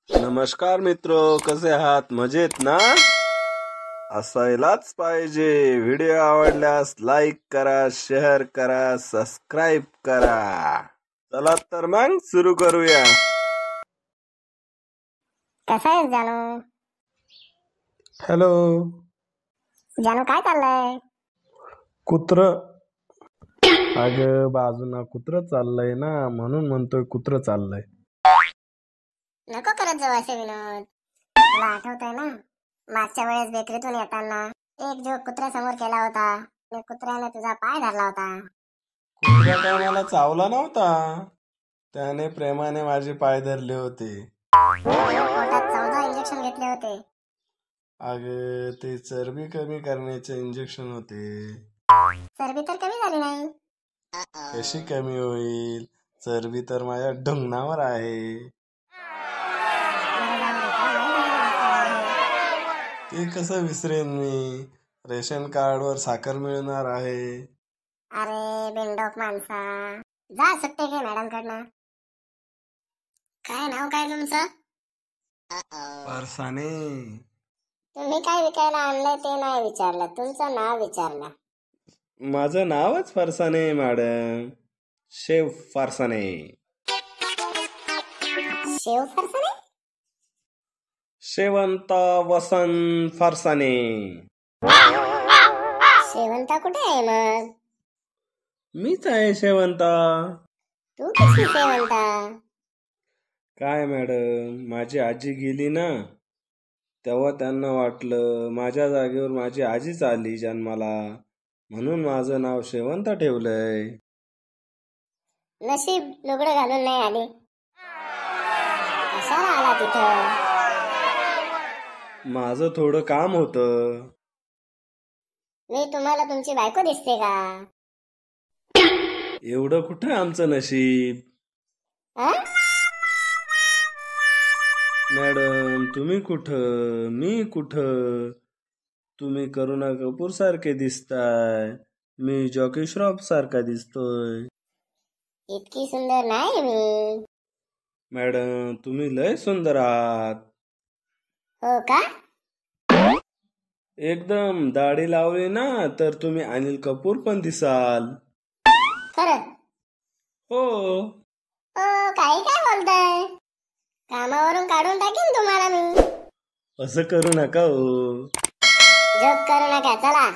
नमस्कार मित्र, कसे आहात? मजेत ना? असायलाच पाहिजे. व्हिडिओ आवडल्यास लाईक करा, शेअर करा, सबस्क्राईब करा. चला तर मग सुरू करूया. कसा आहेस जानू? हॅलो. जानू काय चाललंय? कुत्र. अगं बाजूला कुत्र चाललंय ना, म्हणून म्हणतोय कुत्र चाललंय. नको करत जाऊ असे विनोद. तुला आठवतंय ना, मागच्या वेळेस बेकरीतून येताना एक जोक कुत्र्या समोर केला होता आणि कुत्र्याने तुझा पाय धरला होता. कुत्रा काय मला चावला नव्हता, त्याने प्रेमाने माझे पाय धरले होते. पोटात 14 इंजेक्शन घेतले होते. अगं ते चरबी कमी करण्याचे इंजेक्शन होते. चरबी तर कमी झाली नाही. कशी कमी होईल? चरबी तर माझ्या ढुंगणावर आहे. ते कसं विसरेन मी? रेशन कार्डवर साखर मिळणार आहे. अरे बिनडोक माणसा, जा सुट्टे घे मॅडम कडनं. काय नाव काय तुमचं? फरसाणे. तुम्ही काय विकायला आणलंय ते नाही विचारलं, तुमचं नाव विचारलं. माझं नावच फरसाणे मॅडम. शेव फरसाणे. शेव फरसाणे? शेवंत वसंत फरसाणे. शेवंता कुठे आहे मग? मीच आहे शेवंता. तू कशी शेवंता? काय मॅडम, माझी आजी गेली ना, तेव्हा त्यांना वाटलं माझ्या जागेवर माझी आजीच आली जन्माला, म्हणून माझं नाव शेवंत ठेवलंय. नशीब लुगडं घालून नाही आली. कशाला आला तिथं? माझं थोडं काम होतं. मी तुम्हाला तुमची बायको दिसते का? एवढं कुठं आमचं नशीब. मॅडम तुम्ही कुठं, मी कुठं? तुम्ही करुणा कपूर सारखे दिसताय, मी जॉकी श्रॉफ सारखा दिसतोय. इतकी सुंदर नाही मी. मॅडम तुम्ही लय सुंदर आहात. हो का? एकदम दाढी लावली ना तर तुम्ही अनिल कपूर पण दिसाल. खरं? हो. काही काय बोलताय? कामावरून काढून टाकेन तुम्हाला मी. असं करू नका हो. जोक करू नका, चला.